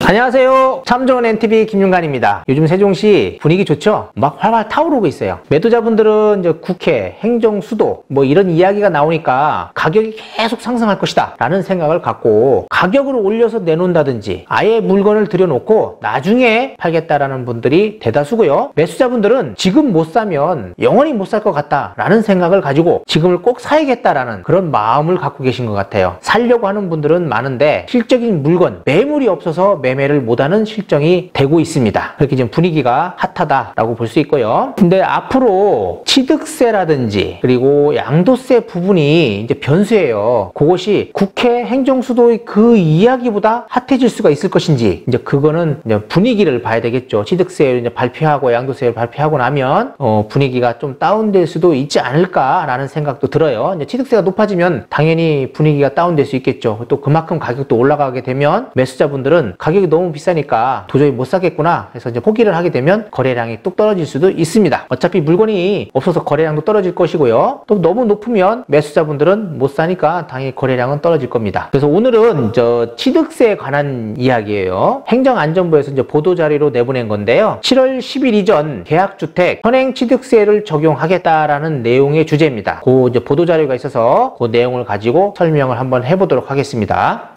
안녕하세요. 참 좋은 NTV 김윤관입니다. 요즘 세종시 분위기 좋죠? 막 활활 타오르고 있어요. 매도자분들은 이제 국회, 행정, 수도 뭐 이런 이야기가 나오니까 가격이 계속 상승할 것이다 라는 생각을 갖고 가격을 올려서 내놓는다든지 아예 물건을 들여놓고 나중에 팔겠다라는 분들이 대다수고요. 매수자분들은 지금 못 사면 영원히 못 살 것 같다 라는 생각을 가지고 지금을 꼭 사야겠다라는 그런 마음을 갖고 계신 것 같아요. 살려고 하는 분들은 많은데 실적인 물건, 매물이 없어서 매매를 못하는 실정이 되고 있습니다. 그렇게 지금 분위기가 핫하다라고 볼 수 있고요. 근데 앞으로 취득세라든지 그리고 양도세 부분이 이제 변수예요. 그것이 국회 행정수도의 그 이야기보다 핫해질 수가 있을 것인지 이제 그거는 이제 분위기를 봐야 되겠죠. 취득세를 이제 발표하고 양도세를 발표하고 나면 분위기가 좀 다운될 수도 있지 않을까라는 생각도 들어요. 이제 취득세가 높아지면 당연히 분위기가 다운될 수 있겠죠. 또 그만큼 가격도 올라가게 되면 매수자분들은 가격이 너무 비싸니까 도저히 못 사겠구나 해서 이제 포기를 하게 되면 거래량이 뚝 떨어질 수도 있습니다. 어차피 물건이 없어서 거래량도 떨어질 것이고요. 또 너무 높으면 매수자분들은 못 사니까 당연히 거래량은 떨어질 겁니다. 그래서 오늘은 취득세에 관한 이야기예요. 행정안전부에서 이제 보도자료로 내보낸 건데요. 7월 10일 이전 계약주택 현행 취득세를 적용하겠다라는 내용의 주제입니다. 그 이제 보도자료가 있어서 그 내용을 가지고 설명을 한번 해보도록 하겠습니다.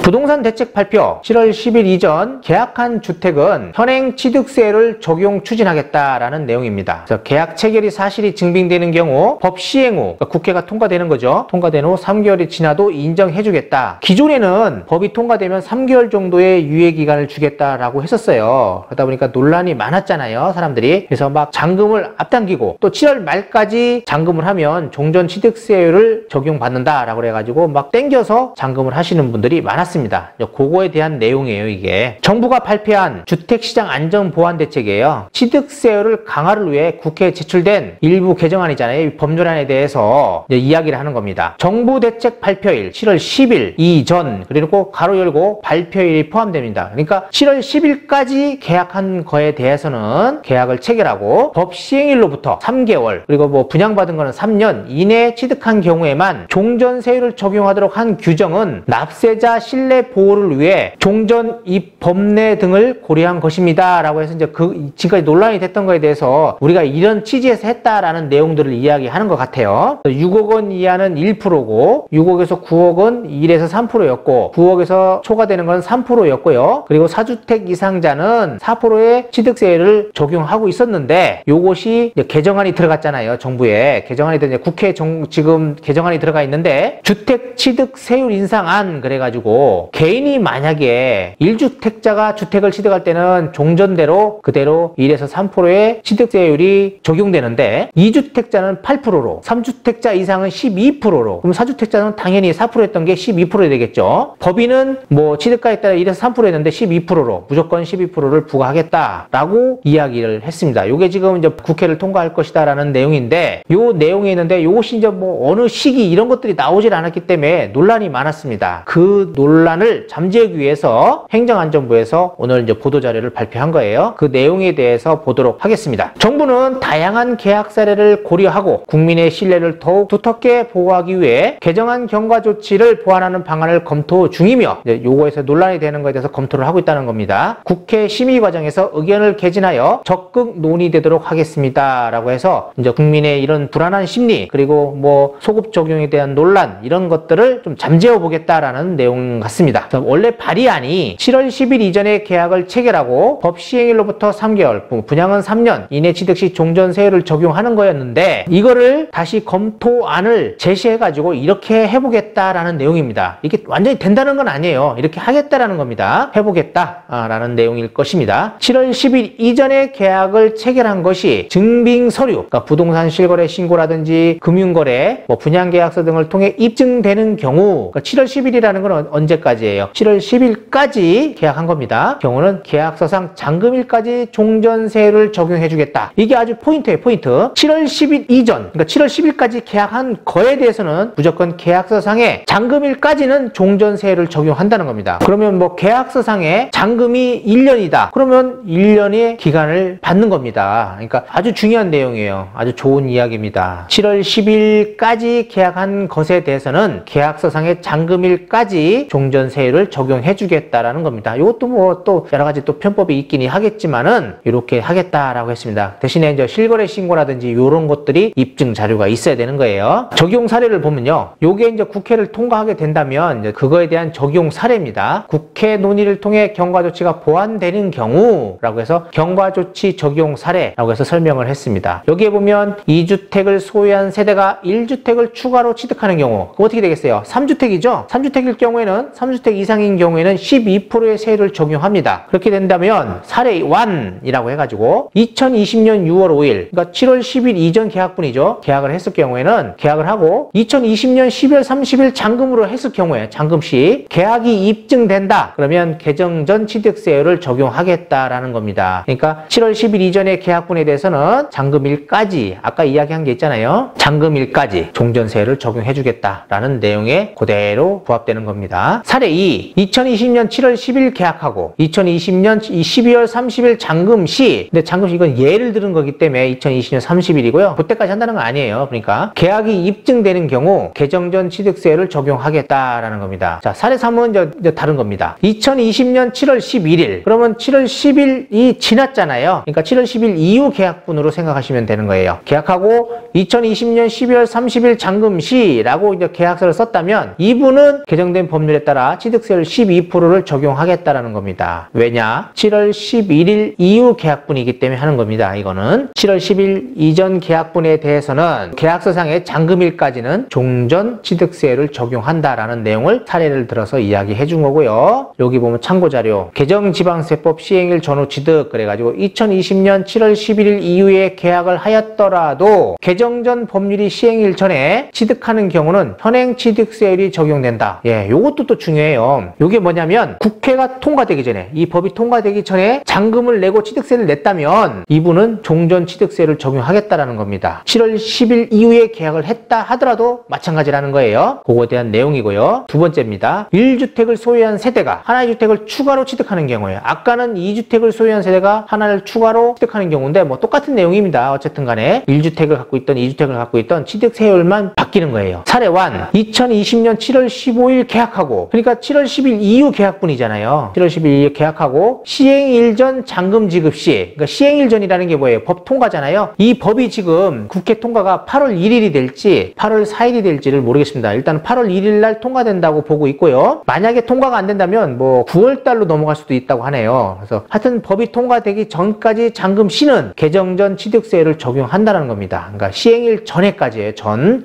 부동산 대책 발표 7월 10일 이전 계약한 주택은 현행 취득세를 적용 추진하겠다라는 내용입니다. 그래서 계약 체결이 사실이 증빙되는 경우 법 시행 후 그러니까 국회가 통과되는 거죠. 통과된 후 3개월이 지나도 인정해주겠다. 기존에는 법이 통과되면 3개월 정도의 유예기간을 주겠다라고 했었어요. 그러다 보니까 논란이 많았잖아요. 사람들이. 그래서 막 잔금을 앞당기고 또 7월 말까지 잔금을 하면 종전 취득세율을 적용받는다라고 그래가지고 막 땡겨서 잔금을 하시는 분들이 많았습니다. 그거에 대한 내용이에요. 이게 정부가 발표한 주택시장 안전보완대책이에요. 취득세율을 강화를 위해 국회에 제출된 일부 개정안이잖아요. 이 법률안에 대해서 이야기를 하는 겁니다. 정부 대책 발표일 7월 10일 이전 그리고 가로 열고 발표일이 포함됩니다. 그러니까 7월 10일까지 계약한 거에 대해서는 계약을 체결하고 법 시행일로부터 3개월 그리고 뭐 분양받은 거는 3년 이내에 취득한 경우에만 종전세율을 적용하도록 한 규정은 납세자 신뢰 보호를 위해 종전 입 법내 등을 고려한 것입니다 라고 해서 이제 지금까지 논란이 됐던 거에 대해서 우리가 이런 취지에서 했다라는 내용들을 이야기하는 것 같아요. 6억 원 이하는 1%고 6억에서 9억은 1에서 3%였고 9억에서 초과되는 건 3%였고요. 그리고 4주택 이상자는 4%의 취득세를 적용하고 있었는데 요것이 이제 개정안이 들어갔잖아요. 정부에 개정안이 이제 국회에 지금 개정안이 들어가 있는데 주택 취득세율 인상안 그래가지고 개인이 만약에 1주택자가 주택을 취득할 때는 종전대로 그대로 1에서 3%의 취득세율이 적용되는데 2주택자는 8%로 3주택자 이상은 12%로 그럼 4주택자는 당연히 4%였던 게 12% 되겠죠. 법인은 뭐 취득가에 따라 1에서 3%였는데 12%로 무조건 12%를 부과하겠다라고 이야기를 했습니다. 이게 지금 이제 국회를 통과할 것이다라는 내용인데 요 내용에 있는데 요것이 이제 뭐 어느 시기 이런 것들이 나오질 않았기 때문에 논란이 많았습니다. 그 논란을 잠재우기 위해서 행정안전부에서 오늘 이제 보도자료를 발표한 거예요. 그 내용에 대해서 보도록 하겠습니다. 정부는 다양한 계약 사례를 고려하고 국민의 신뢰를 더욱 두텁게 보호하기 위해 개정안 경과 조치를 보완하는 방안을 검토 중이며 요거에서 논란이 되는 것에 대해서 검토를 하고 있다는 겁니다. 국회 심의 과정에서 의견을 개진하여 적극 논의되도록 하겠습니다 라고 해서 이제 국민의 이런 불안한 심리 그리고 뭐 소급 적용에 대한 논란 이런 것들을 좀 잠재워 보겠다라는 내용 같습니다. 맞습니다. 원래 발의안이 7월 10일 이전에 계약을 체결하고 법 시행일로부터 3개월, 분양은 3년 이내 취득 시 종전세율을 적용하는 거였는데 이거를 다시 검토안을 제시해가지고 이렇게 해보겠다라는 내용입니다. 이게 완전히 된다는 건 아니에요. 이렇게 하겠다라는 겁니다. 해보겠다라는 내용일 것입니다. 7월 10일 이전에 계약을 체결한 것이 증빙서류, 그러니까 부동산 실거래 신고라든지 금융거래, 분양계약서 등을 통해 입증되는 경우, 그러니까 7월 10일이라는 건 언제까지예요? 7월 10일까지 계약한 겁니다. 경우는 계약서상 잔금일까지 종전세율을 적용해주겠다. 이게 아주 포인트예요, 포인트. 7월 10일 이전, 그러니까 7월 10일까지 계약한 거에 대해서는 무조건 계약서상에 잔금일까지는 종전세율을 적용한다는 겁니다. 그러면 계약서상에 잔금이 1년이다. 그러면 1년의 기간을 받는 겁니다. 그러니까 아주 중요한 내용이에요. 아주 좋은 이야기입니다. 7월 10일까지 계약한 것에 대해서는 계약서상의 잔금일까지 종전세율을 적용해주겠다라는 겁니다. 이것도 또 여러 가지 또 편법이 있긴 하겠지만은 이렇게 하겠다라고 했습니다. 대신에 이제 실거래 신고라든지 이런 것들이 입증 자료가 있어야 되는 거예요. 적용 사례를 보면요. 요게 이제 국회를 통과하게 된다면 이제 그거에 대한 적용 사례입니다. 국회 논의를 통해 경과조치가 보완되는 경우라고 해서 경과조치 적용 사례라고 해서 설명을 했습니다. 여기에 보면 2주택을 소유한 세대가 1주택을 추가로 취득하는 경우, 그럼 어떻게 되겠어요? 3주택이죠? 3주택일 경우에는 3주택 이상인 경우에는 12%의 세율을 적용합니다. 그렇게 된다면 사례 1이라고 해가지고 2020년 6월 5일, 그러니까 7월 10일 이전 계약분이죠. 계약을 했을 경우에는 계약을 하고 2020년 12월 30일 잔금으로 했을 경우에 잔금 시 계약이 입증된다. 그러면 개정 전 취득세율을 적용하겠다라는 겁니다. 그러니까 7월 10일 이전의 계약분에 대해서는 잔금일까지, 아까 이야기한 게 있잖아요. 잔금일까지 종전세율을 적용해주겠다라는 내용에 그대로 부합되는 겁니다. 사례 2, 2020년 7월 10일 계약하고 2020년 12월 30일 잔금 시, 근데 잔금 시 이건 예를 들은 거기 때문에 2020년 30일이고요. 그때까지 한다는 건 아니에요. 그러니까 계약이 입증되는 경우 개정 전 취득세율을 적용하겠다라는 겁니다. 자, 사례 3은 이제 다른 겁니다. 2020년 7월 11일, 그러면 7월 10일이 지났잖아요. 그러니까 7월 10일 이후 계약분으로 생각하시면 되는 거예요. 계약하고 2020년 12월 30일 잔금 시라고 이제 계약서를 썼다면 이분은 개정된 법률에 따라 취득세율 12%를 적용하겠다라는 겁니다. 왜냐? 7월 11일 이후 계약분이기 때문에 하는 겁니다. 이거는 7월 10일 이전 계약분에 대해서는 계약서상의 잔금일까지는 종전 취득세율을 적용한다라는 내용을 사례를 들어서 이야기해 준 거고요. 여기 보면 참고자료, 개정지방세법 시행일 전후 취득 그래가지고 2020년 7월 11일 이후에 계약을 하였더라도 개정 전 법률이 시행일 전에 취득하는 경우는 현행 취득세율이 적용된다. 예, 요것도 또 중요해요. 요게 뭐냐면 국회가 통과되기 전에, 이 법이 통과되기 전에 잔금을 내고 취득세를 냈다면 이분은 종전 취득세를 적용하겠다라는 겁니다. 7월 10일 이후에 계약을 했다 하더라도 마찬가지라는 거예요. 그거에 대한 내용이고요. 두 번째입니다. 1주택을 소유한 세대가 하나의 주택을 추가로 취득하는 경우에, 아까는 2주택을 소유한 세대가 하나를 추가로 취득하는 경우인데 똑같은 내용입니다. 어쨌든 간에 1주택을 갖고 있던 2주택을 갖고 있던 취득세율만 바뀌는 거예요. 사례 1, 2020년 7월 15일 계약하고, 그러니까 7월 10일 이후 계약분이잖아요. 7월 10일 이후 계약하고 시행일 전 잔금 지급 시, 그러니까 시행일 전이라는 게 뭐예요? 법 통과잖아요. 이 법이 지금 국회 통과가 8월 1일이 될지 8월 4일이 될지를 모르겠습니다. 일단 8월 1일 날 통과된다고 보고 있고요. 만약에 통과가 안 된다면 9월 달로 넘어갈 수도 있다고 하네요. 그래서 하여튼 법이 통과되기 전까지 잔금 시는 개정 전 취득세율을 적용한다는 겁니다. 그러니까 시행일 전에까지예요.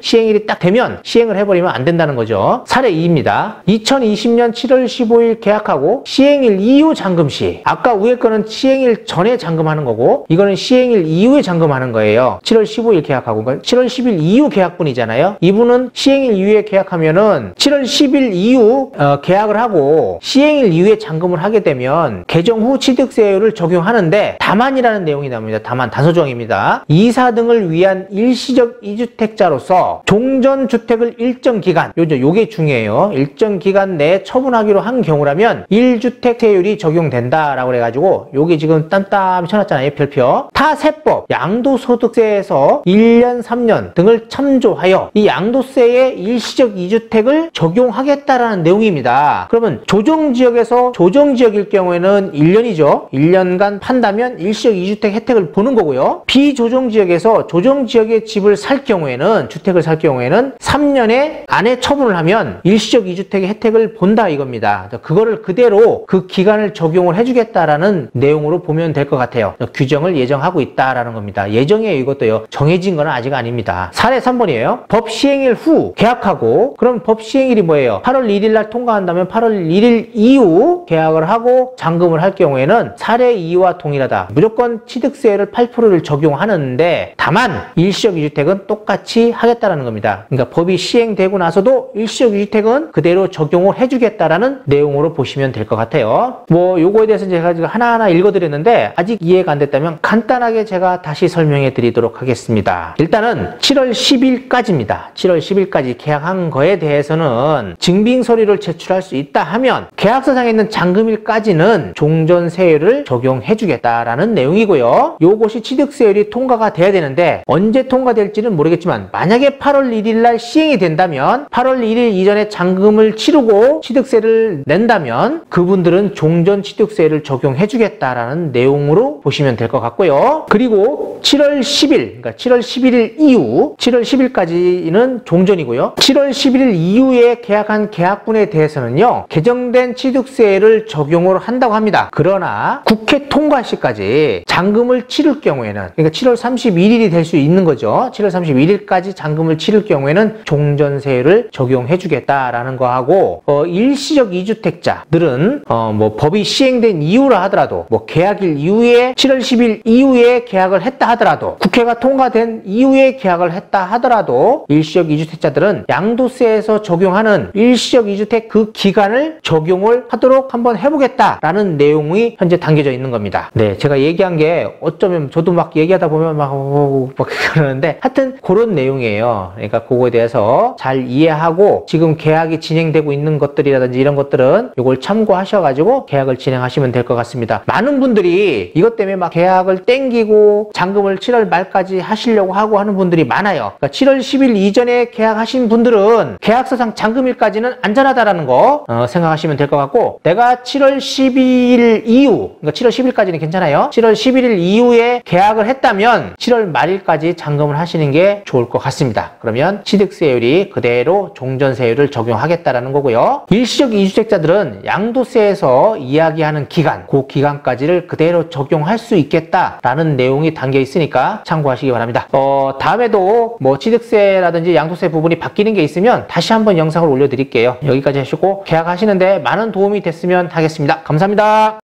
시행일이 딱 되면 시행을 해버리면 안 된다는 거죠. 사례 2입니다. 2020년 7월 15일 계약하고 시행일 이후 잔금 시, 아까 위에 거는 시행일 전에 잔금하는 거고 이거는 시행일 이후에 잔금하는 거예요. 7월 15일 계약하고, 그러니까 7월 10일 이후 계약분이잖아요. 이분은 시행일 이후에 계약하면은 7월 10일 이후 계약을 하고 시행일 이후에 잔금을 하게 되면 개정 후 취득세율을 적용하는데 다만이라는 내용이 나옵니다. 다만, 단서조항입니다. 이사 등을 위한 일시적 2주택자로서 종전주택을 일정 기간, 요게 중요해요. 일정 기간 내에 처분하기로 한 경우라면 1주택 세율이 적용된다라고 해가지고 요게 지금 땀땀 쳐놨잖아요. 별표. 타세법 양도소득세에서 1년 3년 등을 참조하여 이 양도세에 일시적 2주택을 적용하겠다라는 내용입니다. 그러면 조정지역에서, 조정지역일 경우에는 1년이죠. 1년간 판다면 일시적 2주택 혜택을 보는 거고요. 비조정지역에서 조정지역의 집을 살 경우에는, 주택을 살 경우에는 경우에는 3년에 안에 처분을 하면 일시적 2주택의 혜택을 본다 이겁니다. 그거를 그대로 그 기간을 적용을 해주겠다라는 내용으로 보면 될 것 같아요. 규정을 예정하고 있다라는 겁니다. 예정이에요. 이것도요. 정해진 건 아직 아닙니다. 사례 3번이에요. 법 시행일 후 계약하고, 그럼 법 시행일이 뭐예요? 8월 1일 날 통과한다면 8월 1일 이후 계약을 하고 잔금을 할 경우에는 사례 2와 동일하다. 무조건 취득세를 8%를 적용하는데 다만 일시적 2주택은 똑같이 하겠다라는 겁니다. 그러니까 법이 시행되고 나서도 일시적 2주택은 그대로 적용을 해주겠다라는 내용으로 보시면 될 것 같아요. 뭐 요거에 대해서 제가 하나하나 읽어드렸는데 아직 이해가 안 됐다면 간단하게 제가 다시 설명해 드리도록 하겠습니다. 일단은 7월 10일까지입니다. 7월 10일까지 계약한 거에 대해서는 증빙 서류를 제출할 수 있다 하면 계약서상에 있는 잔금일까지는 종전세율을 적용해 주겠다라는 내용이고요. 요것이 취득세율이 통과가 돼야 되는데 언제 통과될지는 모르겠지만 만약에 8월 1일 날 시행이 된다면 8월 1일 이전에 잔금을 치르고 취득세를 낸다면 그분들은 종전 취득세를 적용해 주겠다라는 내용으로 보시면 될 것 같고요. 그리고 7월 10일, 그러니까 7월 11일 이후 7월 10일까지는 종전이고요. 7월 11일 이후에 계약한 계약분에 대해서는요. 개정된 취득세를 적용을 한다고 합니다. 그러나 국회 통과 시까지 잔금을 치를 경우에는, 그러니까 7월 31일이 될 수 있는 거죠. 7월 31일까지 잔금을 치를 경우에는 종전세율을 적용해 주겠다라는 거하고, 일시적 2주택자들은 뭐 법이 시행된 이후라 하더라도, 뭐 계약일 이후에 7월 10일 이후에 계약을 했다 하더라도, 국회가 통과된 이후에 계약을 했다 하더라도 일시적 2주택자들은 양도세에서 적용하는 일시적 2주택 그 기간을 적용을 하도록 한번 해보겠다라는 내용이 현재 담겨져 있는 겁니다. 네, 제가 얘기한 게 어쩌면 저도 막 얘기하다 보면 막 그러는데 하여튼 그런 내용이에요. 그러니까 그거에 대해서 잘 이해하고 지금 계약이 진행되고 있는 것들이라든지 이런 것들은 이걸 참고하셔가지고 계약을 진행하시면 될 것 같습니다. 많은 분들이 이것 때문에 막 계약을 땡기고 잔금을 7월 말까지 하시려고 하고 하는 분들이 많아요. 그러니까 7월 10일 이전에 계약하신 분들은 계약서상 잔금일까지는 안전하다라는 거 생각하시면 될 것 같고, 내가 7월 12일 이후, 그러니까 7월 10일까지는 괜찮아요. 7월 11일 이후에 계약을 했다면 7월 말일까지 잔금을 하시는 게 좋을 것 같습니다. 그러면 취득세율이 그대로 종전세율을 적용하겠다라는 거고요. 일시적 2주택자들은 양도세에서 이야기하는 기간, 그 기간까지를 그대로 적용할 수 있겠다라는 내용이 담겨 있으니까 참고하시기 바랍니다. 다음에도 뭐 취득세라든지 양도세 부분이 바뀌는 게 있으면 다시 한번 영상을 올려드릴게요. 여기까지 하시고 계약하시는데 많은 도움이 됐으면 하겠습니다. 감사합니다.